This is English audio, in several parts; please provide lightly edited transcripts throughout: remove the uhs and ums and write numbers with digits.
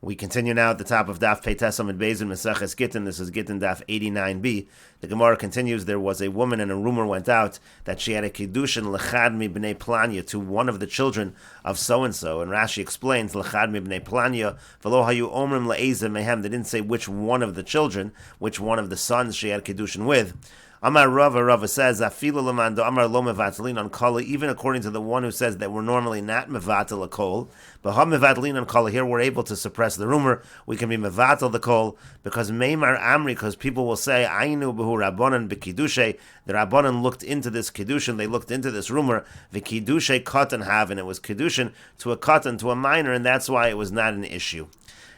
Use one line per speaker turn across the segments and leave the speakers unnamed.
We continue now at the top of Daf Peitasam and Bezin Meseches Gittin. This is Gittin Daf 89b. The Gemara continues, there was a woman and a rumor went out that she had a Kiddushin L'chad mi b'nei Planya to one of the children of so-and-so. And Rashi explains, L'chad mi b'nei Planya, v'lo hayu omrim le'ezeh mehem. They didn't say which one of the children, which one of the sons she had Kiddushin with. Amar Rava says, Afilu lemando Amar lo mevatlin on kala, even according to the one who says that we're normally not mevatel a kol, but ha mevatlin on kala, here we're able to suppress the rumor, we can be mevatel the kol, because meimar amri, because people will say, Ainu behu rabbanan b'kiddushay, the rabbanan looked into this kiddushin, they looked into this rumor, v'kiddushay katan have, and it was kiddushin to a katan, to a minor, and that's why it was not an issue.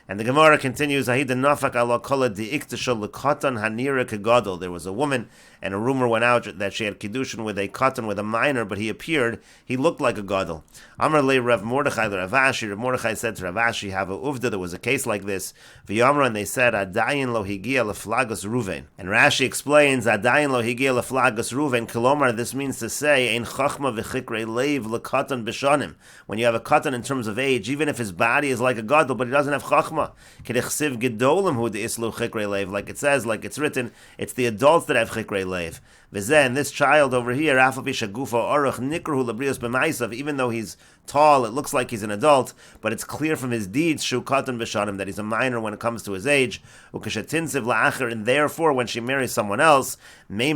And the Gemara continues, there was a woman, and a rumor went out that she had Kiddushin with a katan, with a minor, but he appeared, he looked like a gadol. Amar le Rav Mordechai le Rav Ashi, Rav Mordechai said to Rav Ashi, have a uvda, there was a case like this. V'yamra, and they said, Adayin lo higia leflagus Ruven. And Rashi explains, Adayin lo higia leflagus Ruven, Kilomar, this means to say, Ein chachma v'chikrei leiv lekatan b'shanim. When you have a katan in terms of age, even if his body is like a gadol, but he doesn't have chachma, like it says, like it's written, it's the adults that have chikrei leiv. And this child over here, even though he's tall, it looks like he's an adult, but it's clear from his deeds that he's a minor when it comes to his age. And therefore, when she marries someone else, people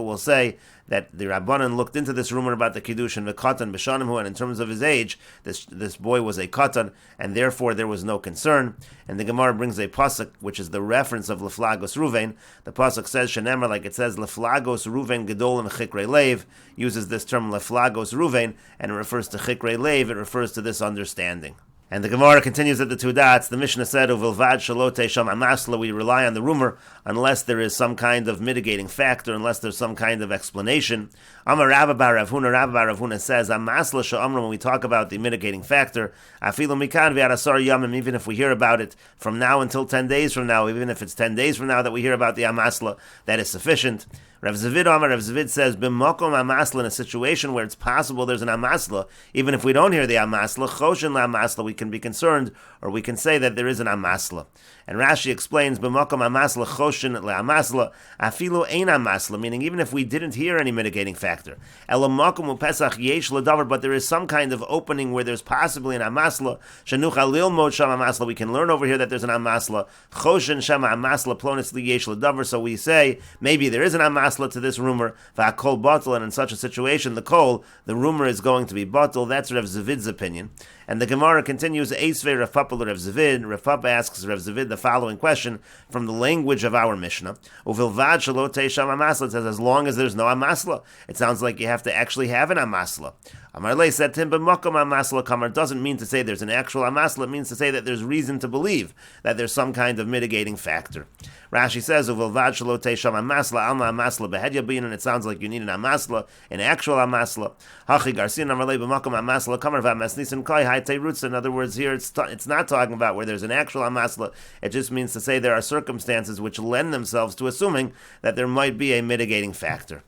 will say that the Rabbanan looked into this rumor about the Kiddushin, and in terms of his age, this boy was a katan, and therefore there was no concern. And the Gemara brings a pasuk, which is the reference of Leflagos Ruven. The pasuk says, Shenemar, like it says, Leflagos Ruven Gedolim Chikrei Leiv, uses this term Leflagos Ruven, and it refers to Chikrei Leiv, it refers to this understanding. And the Gemara continues at the two dots. The Mishnah said, "Uvilvad shalote sham amasla." We rely on the rumor unless there is some kind of mitigating factor, unless there's some kind of explanation. Amar Rabba bar Rav Huna says, "Amasla sha'amra." When we talk about the mitigating factor, afilu mikan v'arasar yamim. Even if we hear about it from now until 10 days from now, even if it's 10 days from now that we hear about the amasla, that is sufficient. Rav Zvid says, b'makom amasla, in a situation where it's possible there's an amasla, even if we don't hear the amasla, choshen la'amasla, we can be concerned, or we can say that there is an amasla. And Rashi explains, b'makom amasla choshen la'amasla, afilu ein amasla, meaning even if we didn't hear any mitigating factor, elamakom u'pesach yesh l'davar, but there is some kind of opening where there's possibly an amasla, shenucha lilmod sham amasla, we can learn over here that there's an amasla, choshen sham amasla plonis li yesh l'davar, so we say, maybe there is an amasla to this rumor, v'akol batal, and in such a situation, the rumor is going to be batal. That's Rav Zvid's opinion. And the Gemara continues, Eisvei Rav Papa Rav Zvid. Rav Papa asks Rav Zvid the following question from the language of our Mishnah. Uvilvad shalote sham amasla. It says, as long as there's no amasla. It sounds like you have to actually have an amasla. Amar Le said to him, b'makom amasla kamar, doesn't mean to say there's an actual amasla. It means to say that there's reason to believe that there's some kind of mitigating factor. Rashi says, Uvilvad shalote sham amasla, alma amasla behedya bin, and it sounds like you need an amasla, an actual amasla. Hachi garsin amar Le b'makom amasla kamar v'amasnisin kai hai teirutz. In other words, here it's not talking about where there's an actual amasla. It just means to say there are circumstances which lend themselves to assuming that there might be a mitigating factor.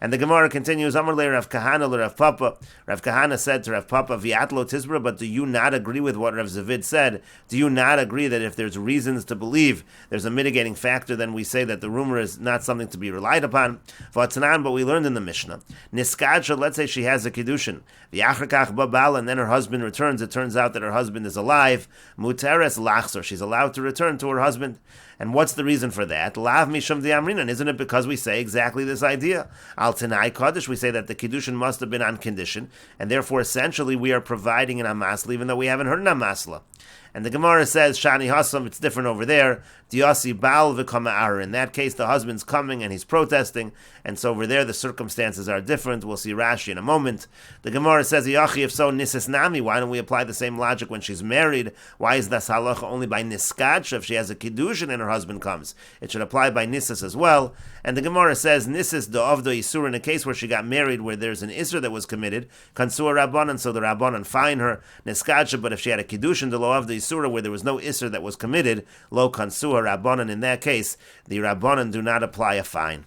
And the Gemara continues, Amar le Rav Kahana le Rav Papa. Rav Kahana said to Rav Papa, V'atlo tizbra, but do you not agree with what Rav Zvid said? Do you not agree that if there's reasons to believe there's a mitigating factor, then we say that the rumor is not something to be relied upon? V'atzanan, but we learned in the Mishnah, Niskadsha, let's say she has a Kiddushin, V'yachrakach babal, and then her husband returns. It turns out that her husband is alive. Muteres lachzor, she's allowed to return to her husband. And what's the reason for that? Lav mishum di'amrinan, isn't it because we say exactly this idea? Al Tanai Kaddish, we say that the Kiddushin must have been on condition, and therefore essentially we are providing an amasla, even though we haven't heard an amasla. And the Gemara says, Shani Hassam, it's different over there. Diasi Baal v'kama. In that case, the husband's coming and he's protesting, and so over there the circumstances are different. We'll see Rashi in a moment. The Gemara says, Yachi, if so, Nisis Nami, why don't we apply the same logic when she's married? Why is das halacha only by Niskach? If she has a Kiddushin and her husband comes, it should apply by Nisis as well. And the Gemara says, Nisis do'avdo Yisur, in a case where she got married, where there's an Isur that was committed, Kansua Rabbanan, so the Rabbanan fine her, Niskach, but if she had a Kiddushin, the lo'avdo Yisur, where there was no Isser that was committed, lo kansua Rabbanan, in that case, the Rabbanan do not apply a fine.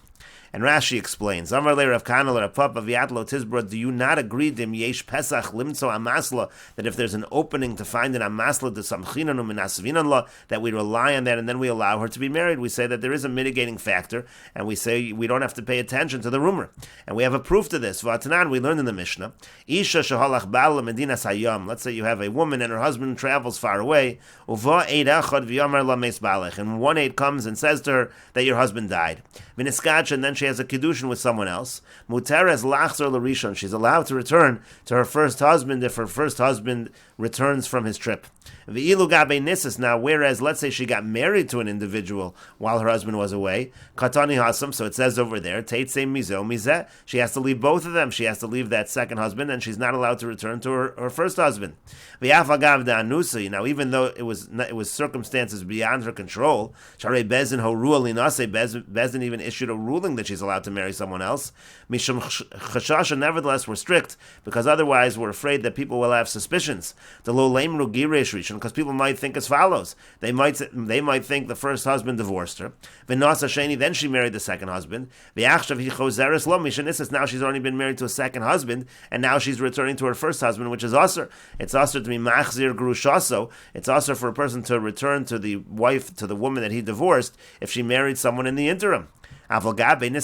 And Rashi explains, Amar le Rav Kana le Rav Papa v'yatlo tizbra, do you not agree dim yesh pesach limtzo amasla, that if there's an opening to find an amasla de samchinanu minasvinan la, that we rely on that and then we allow her to be married? We say that there is a mitigating factor, and we say we don't have to pay attention to the rumor. And we have a proof to this. V'atanan, we learned in the Mishnah, Isha shehalach bal medinas hayam. Let's say you have a woman and her husband travels far away, uva eid achad v'yamar la meis balech, and one aid comes and says to her that your husband died. V'niskach, and then she has a kiddushin with someone else. Muteres lachzor l'rishon. She's allowed to return to her first husband if her first husband returns from his trip. V'ilu gabe nisis. Now, whereas let's say she got married to an individual while her husband was away, katani hasam. So it says over there, teitse mizo mizeh. She has to leave both of them. She has to leave that second husband, and she's not allowed to return to her first husband. V'yafagav da'anusi. Now, even though it was circumstances beyond her control, sharei bezin horu alinase. Bezin even issued a ruling that she's allowed to marry someone else. Mishum chashasha. Nevertheless, we're strict because otherwise we're afraid that people will have suspicions. The lo leimru giresh rishon, because people might think as follows. They might think the first husband divorced her. V'nasa sheni, then she married the second husband. V'achshav hi chozeres lo mishanisas. Now she's already been married to a second husband, and now she's returning to her first husband, which is usher. It's usher to be machzir grushaso. It's usher for a person to return to the wife, to the woman that he divorced, if she married someone in the interim. But when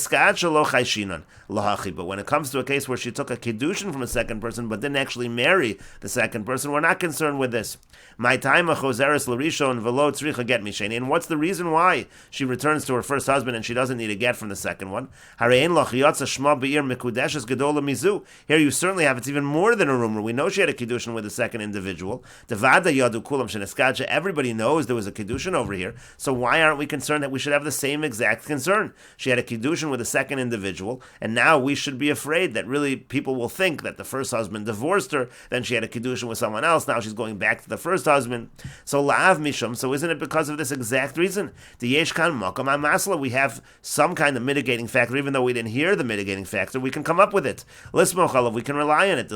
it comes to a case where she took a kiddushin from a second person but didn't actually marry the second person, we're not concerned with this. And what's the reason why she returns to her first husband and she doesn't need a get from the second one? Here you certainly have, it's even more than a rumor. We know she had a kiddushin with a second individual. Everybody knows there was a kiddushin over here. So why aren't we concerned that we should have the same exact concern? She had a kiddushin with a second individual, and now we should be afraid that really people will think that the first husband divorced her, then she had a kiddushin with someone else, now she's going back to the first husband. So la'av mishum, so isn't it because of this exact reason? The yesh kan makam amasla, we have some kind of mitigating factor, even though we didn't hear the mitigating factor, we can come up with it. Lismoch alav, we can rely on it.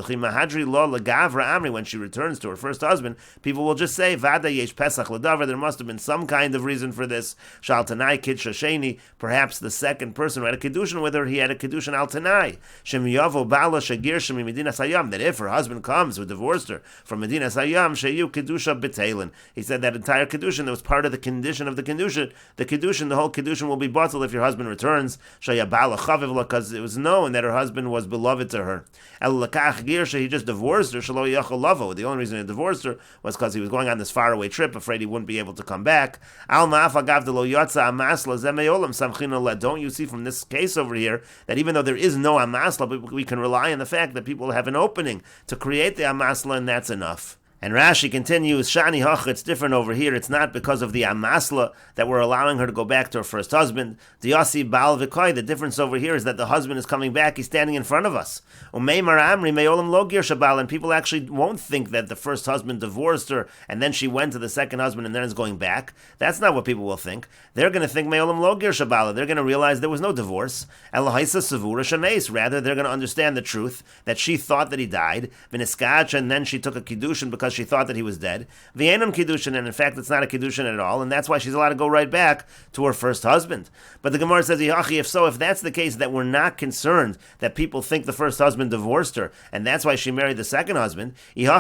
When she returns to her first husband, people will just say, Vada yesh pesach l'davar, there must have been some kind of reason for this. Shal tanai kid shasheni, perhaps the second person who had a kiddushin with her, he had a kiddushin al tanai. Shem yavo bala shagir shemi medinas hayam, that if her husband comes who divorced her from medinas hayam, sheyu kiddusha b'teilin. He said that entire kiddushin, that was part of the condition of the kiddushin. The whole kiddushin will be bottled if your husband returns. Shaya bala chaviv, because it was known that her husband was beloved to her. El lakach gir, he just divorced her. Shelo yachol lavo. The only reason he divorced her was because he was going on this faraway trip, afraid he wouldn't be able to come back. Al ma'afagav de lo yatsa amasla zemeyolam samchina. Don't you see from this case over here that even though there is no amasla, but we can rely on the fact that people have an opening to create the amasla, and that's enough. And Rashi continues, Shani Hach, it's different over here. It's not because of the Amasla that we're allowing her to go back to her first husband. The Yasi Baal V'koi, the difference over here is that the husband is coming back, he's standing in front of us. Umeimar Amri Me'olam Lo Gir Shabal, and people actually won't think that the first husband divorced her and then she went to the second husband and then is going back. That's not what people will think. They're going to think Me'olam Lo Gir Shabal. They're going to realize there was no divorce. Elahaisa Savura Shameis. Rather, they're going to understand the truth that she thought that he died. V'niskach, and then she took a kiddushin because she thought that he was dead. V'enam kiddushin, and in fact it's not a kiddushin at all, and that's why she's allowed to go right back to her first husband. But the Gemara says, if that's the case, that we're not concerned that people think the first husband divorced her, and that's why she married the second husband. If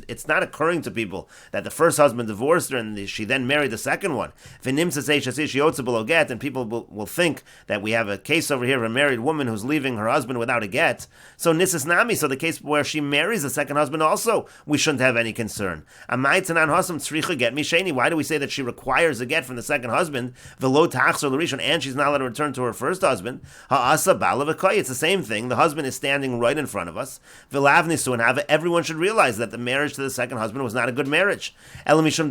it's not occurring to people that the first husband divorced her and she then married the second one, and people will think that we have a case over here of a married woman who's leaving her husband without a get. So nisas nami, so the case where she marries the second husband also, we shouldn't have any concern. Why do we say that she requires a get from the second husband, and she's not allowed to return to her first husband? It's the same thing. The husband is standing right in front of us. Everyone should realize that the marriage to the second husband was not a good marriage. Obviously,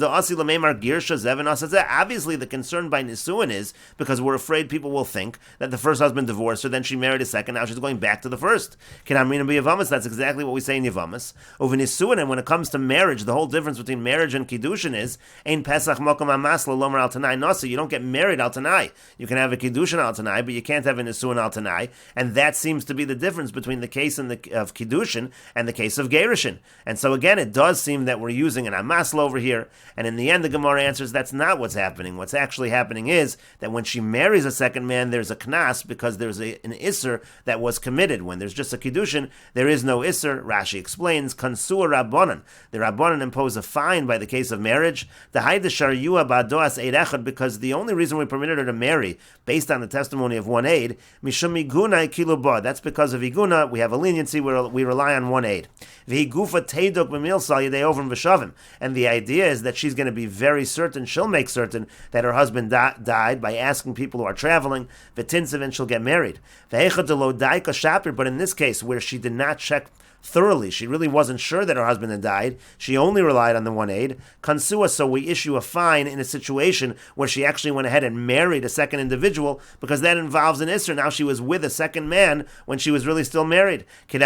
the concern by Nisuin is because we're afraid people will think that the first husband divorced her, then she married a second, now she's going back to the first. That's exactly exactly what we say in Yevamis. Uvinisuin, and when it comes to marriage, the whole difference between marriage and kiddushin is ein pesach mokom amasla lomer al tanai nasa. You don't get married al tanai. You can have a kiddushin al tanai, but you can't have a nisuin al tanai, and that seems to be the difference between the case of kiddushin and the case of gerushin. And so again, it does seem that we're using an amasla over here, and in the end, the Gemara answers that's not what's happening. What's actually happening is that when she marries a second man, there's a knas because there's an isser that was committed. When there's just a kiddushin, there is no isser. Rashi explains, Kansua Rabbanan. The Rabbanan impose a fine by the case of marriage. The Haida Sharyua Badoas Eid Echad, because the only reason we permitted her to marry, based on the testimony of one aid, Mishum Iguna Kilubah. That's because of Iguna, we have a leniency where we rely on one aid. V'higufa Teidok B'milsal Yedei Ovrim V'shavim. And the idea is that she's going to be very certain, she'll make certain that her husband died by asking people who are traveling, V'tinsiv, and she'll get married. V'hechad Lo Daika Shapir, but in this case, where she did not check thoroughly, she really wasn't sure that her husband had died, she only relied on the one aid, Kansua, so we issue a fine in a situation where she actually went ahead and married a second individual, because that involves an isser. Now she was with a second man when she was really still married. It's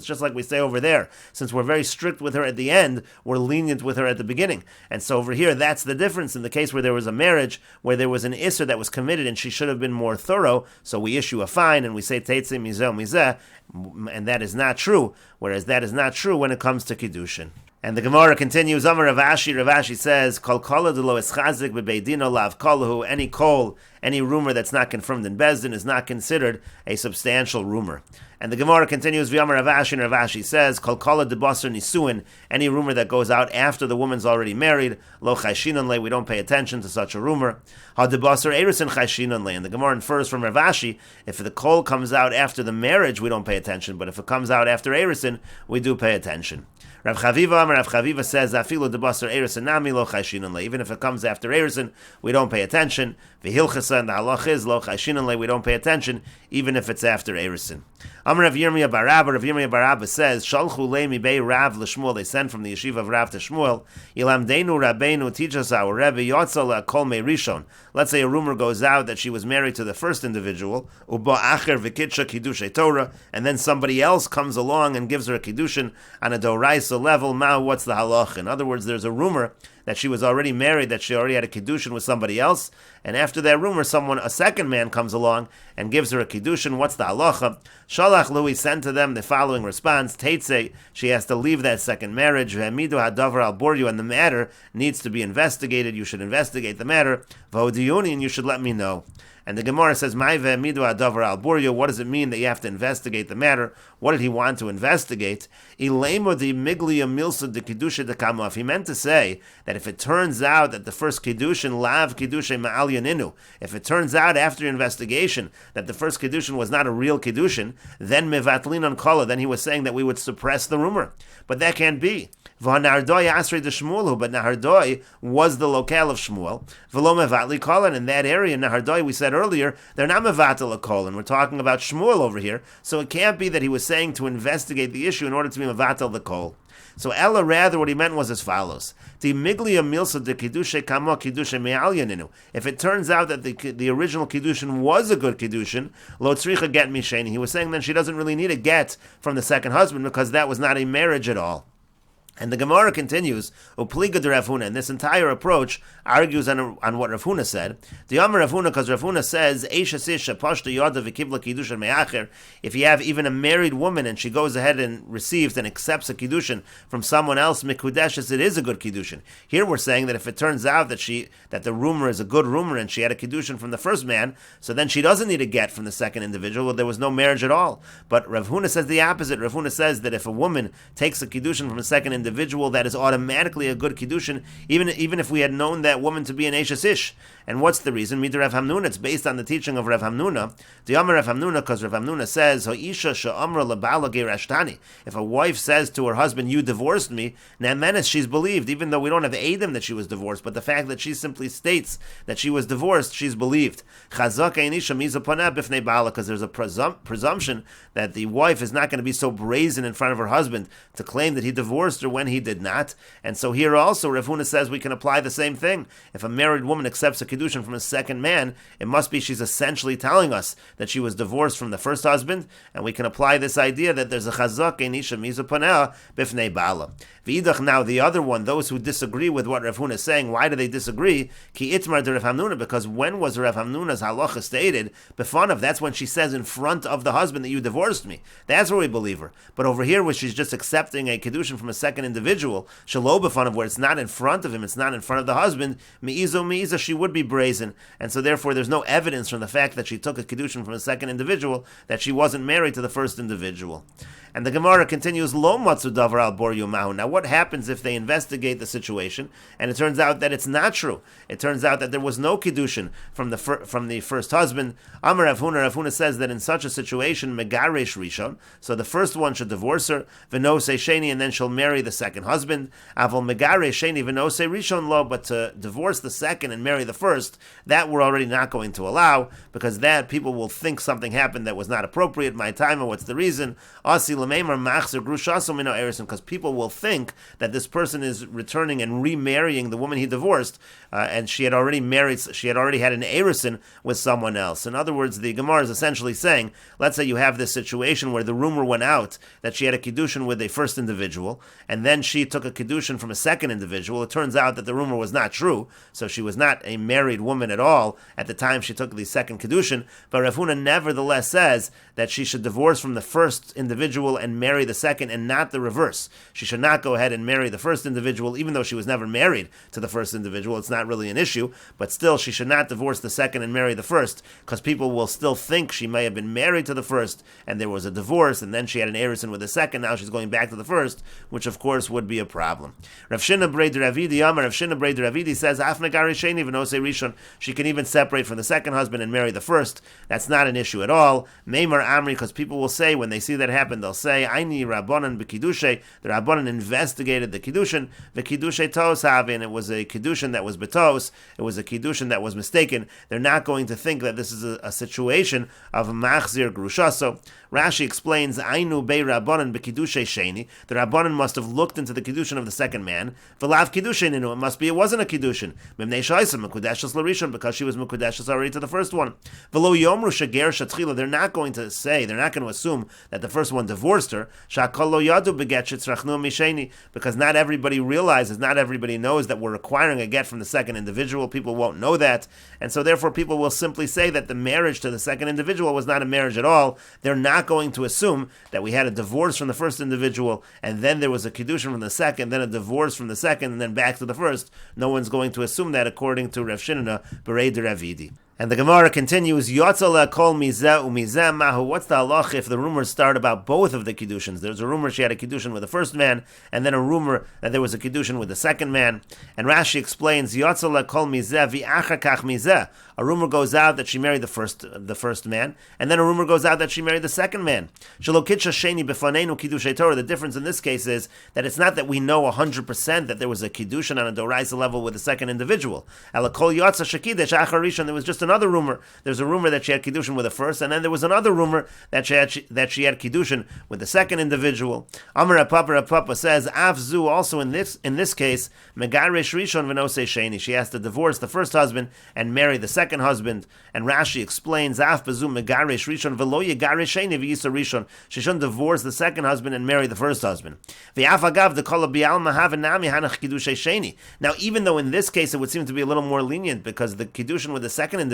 just like we say over there, since we're very strict with her at the end, we're lenient with her at the beginning. And so over here, that's the difference. In the case where there was a marriage, where there was an isser that was committed and she should have been more thorough, so we issue a fine and we say and that is not true, whereas that is not true when it comes to Kiddushin. And the Gemara continues, Amar Rav Ashi says, Kol kola de lo eschazik bebeidino lav kolahu, any kol, any rumor that's not confirmed in Bezdin is not considered a substantial rumor. And the Gemara continues, V'yamar Rav Ashi says, Kol kola de basar nisuin, any rumor that goes out after the woman's already married, lo chayshinan le, we don't pay attention to such a rumor. Ha de basar erisin chayshinan le, and the Gemara infers from Rav Ashi, if the kol comes out after the marriage, we don't pay attention, but if it comes out after erisin, we do pay attention. Rav Chaviva says, Afilu de basar erisin nami lo chayshinan le, even if it comes after erisin, we don't pay attention. V'hilchasa, and the halach is lo chayshinan le, we don't pay attention, even if it's after erisin. Amar Rav Yirmiyah bar Abba says, Shalchu le mi bei Rav l'Shmuel, they sent from the yeshiva of Rav to Shmuel, Yilamdeinu Rabbeinu, teach us our Rebbe, Yotza le'kol mei rishon. Let's say a rumor goes out that she was married to the first individual, uba acher v'kitsha kiddushay Torah, and then somebody else comes along and gives her a kiddushin on a doraisa level, what's the halach? In other words, there's a rumor that she was already married, that she already had a kiddushin with somebody else, and after that rumor, a second man comes along and gives her a kiddushin. What's the halacha? Shalach Lui sent to them the following response: Teitze, she has to leave that second marriage. Ve'emidu hadavar al boryu, and the matter needs to be investigated. You should investigate the matter. V'hodiyuni, and you should let me know. And the Gemara says, "Mai ve'emidu hadavar al boryu." What does it mean that you have to investigate the matter? What did he want to investigate? Ilemo di miglia milsa de kiddusha de kamaf. He meant to say that if it turns out that the first kiddushin lav kiddusha ma'al yaninu, if it turns out after investigation that the first kiddushin was not a real kiddushin, then mevatlin on kala. Then he was saying that we would suppress the rumor, but that can't be. V'nardoi asrei de Shmuel, but Nahardoi was the locale of Shmuel. V'lo mevatli kolan, in that area, Nahardoi, we said earlier, they're not mevatel a kolan. We're talking about Shmuel over here, so it can't be that he was saying to investigate the issue in order to be mevatel the kol. So Ella, rather, what he meant was as follows: the miglia milsa de kiddushe kamo kiddushe me'al yaninu. If it turns out that the original kiddushin was a good kiddushin, lo tzricha get misheni. He was saying then she doesn't really need a get from the second husband because that was not a marriage at all. And the Gemara continues, Upliga de Rav Huna, and this entire approach argues on what Rav Huna said. The Amar Rav Huna, because Rav Huna says, if you have even a married woman and she goes ahead and receives and accepts a kiddushin from someone else, mikudeshes, it is a good kiddushin. Here we're saying that if it turns out that the rumor is a good rumor and she had a kiddushin from the first man, so then she doesn't need a get from the second individual. There was no marriage at all. But Rav Huna says the opposite. Rav Huna says that if a woman takes a kiddushin from a second individual, that is automatically a good kiddushin, even if we had known that woman to be an Eishes Ish. And what's the reason? Midar Rav Hamnuna, it's based on the teaching of Rav Hamnuna. The Amar Rav Hamnuna, because Rav Hamnuna says, Ha'isha she'amra lebala gerashtani. If a wife says to her husband, you divorced me, Namenes, she's believed, even though we don't have Eidim that she was divorced, but the fact that she simply states that she was divorced, she's believed. Chazak einisha mizapanah bifnei bala, because there's a presumption that the wife is not going to be so brazen in front of her husband to claim that he divorced her when he did not. And so here also Rav Huna says we can apply the same thing. If a married woman accepts a kiddushin from a second man, it must be she's essentially telling us that she was divorced from the first husband, and we can apply this idea that there's a chazak in isha mizupaneh bifnei bala. V'idach, now the other one, those who disagree with what Rav Huna is saying, why do they disagree? Ki itmar de Rav Hamnuna, because when was Rav Hamnuna's halacha stated? Befanav, that's when she says in front of the husband that you divorced me. That's where we believe her. But over here, where she's just accepting a kedushin from a second individual, shalo befanav, where it's not in front of him, it's not in front of the husband, mi'iza, she would be brazen. And so therefore there's no evidence from the fact that she took a kedushin from a second individual that she wasn't married to the first individual. And the Gemara continues, Lo matzu davar al bor yumahu. Now what happens if they investigate the situation and it turns out that it's not true? It turns out that there was no kiddushin from the first husband. Amar Rav Huna says that in such a situation, megaresh rishon, so the first one should divorce her, v'nosei sheni, and then she'll marry the second husband. Avol megaresh sheni v'nosei rishon lo, but to divorce the second and marry the first, that we're already not going to allow, because that people will think something happened that was not appropriate. My time, or what's the reason? Because people will think that this person is returning and remarrying the woman he divorced, and she had already had an erison with someone else. In other words, the Gemara is essentially saying, let's say you have this situation where the rumor went out that she had a kiddushin with a first individual, and then she took a kiddushin from a second individual. It turns out that the rumor was not true, so she was not a married woman at all at the time she took the second kiddushin. But Rav Huna nevertheless says that she should divorce from the first individual and marry the second, and not the reverse. She should not go ahead and marry the first individual, even though she was never married to the first individual. It's not really an issue, but still she should not divorce the second and marry the first, because people will still think she may have been married to the first and there was a divorce, and then she had an erison with the second, now she's going back to the first, which of course would be a problem. Rav Shina Brei Ravidi Amar, Rav Shina Brei Ravidi says, Af megari sheni v'nosei rishon, she can even separate from the second husband and marry the first. That's not an issue at all. Meimar Amri, because people will say, when they see that happen, they'll say, Aini Rabbanan b'kiddushay, the Rabbanan investigated the kiddushin, the kiddushay tos havin, it was a kiddushin that was betos, it was a kiddushin that was mistaken. They're not going to think that this is a situation of machzir grushaso. Rashi explains, Ainu bei Rabbanan b'kiddushay sheni, the Rabbanan must have looked into the kiddushin of the second man, v'lav kiddushin inu, it wasn't a kiddushin, mimnei shaisa mekudeshas l'rishon, because she was mekudeshas already to the first one. V'lo yomru shager shatchila, they're not going to assume that the first one divorced her, because not everybody realizes, not everybody knows that we're requiring a get from the second individual. People won't know that, and so therefore people will simply say that the marriage to the second individual was not a marriage at all. They're not going to assume that we had a divorce from the first individual, and then there was a kiddushin from the second, then a divorce from the second, and then back to the first. No one's going to assume that, according to Rav Shinna Berei de Ravidi. And the Gemara continues, Yotzala kol mizeh umizeh mahu. What's the halach if the rumors start about both of the kiddushins? There's a rumor she had a kiddushin with the first man, and then a rumor that there was a kiddushin with the second man. And Rashi explains, Yotzala kol mizeh v'achar kach mizeh. A rumor goes out that she married the first man, and then a rumor goes out that she married the second man. Shelo kitcha sheni b'fanenu kiddushay Torah. The difference in this case is that it's not that we know 100% that there was a kiddushin on a doraisa level with the second individual. Ala kol yotza shekidesh achar rishon. There was just another rumor. There's a rumor that she had kiddushin with the first, and then there was another rumor that she had kiddushin with the second individual. Amar Papa says, Avzu, also in this case, megaresh rishon v'nosei sheni. She has to divorce the first husband and marry the second husband. And Rashi explains, Af bezu megaresh rishon v'lo yegaresh sheni v'yisa rishon. She shouldn't divorce the second husband and marry the first husband. V'af agav the kol bi'alma havenami hanach kiddushay sheni. Now, even though in this case it would seem to be a little more lenient, because the kiddushin with the second individual,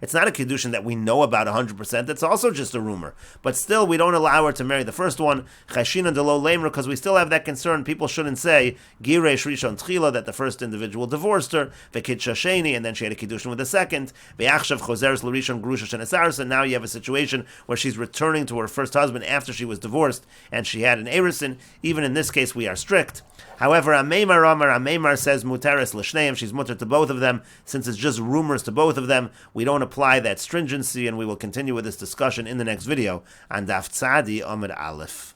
it's not a kiddushin that we know about 100%, it's also just a rumor. But still, we don't allow her to marry the first one, chashina de lo leimra, because we still have that concern. People shouldn't say, giresh rishon tchila, that the first individual divorced her, v'kiddush sheni, and then she had a kiddushin with the second, v'achshav choseres l'rishon grusha shenesaris, and now you have a situation where she's returning to her first husband after she was divorced, and she had an erison. Even in this case, we are strict. However, Ameimar says muteres l'shneim, she's mutter to both of them. Since it's just rumors to both of them, we don't apply that stringency, and we will continue with this discussion in the next video on Daf Tzadi Amud Aleph.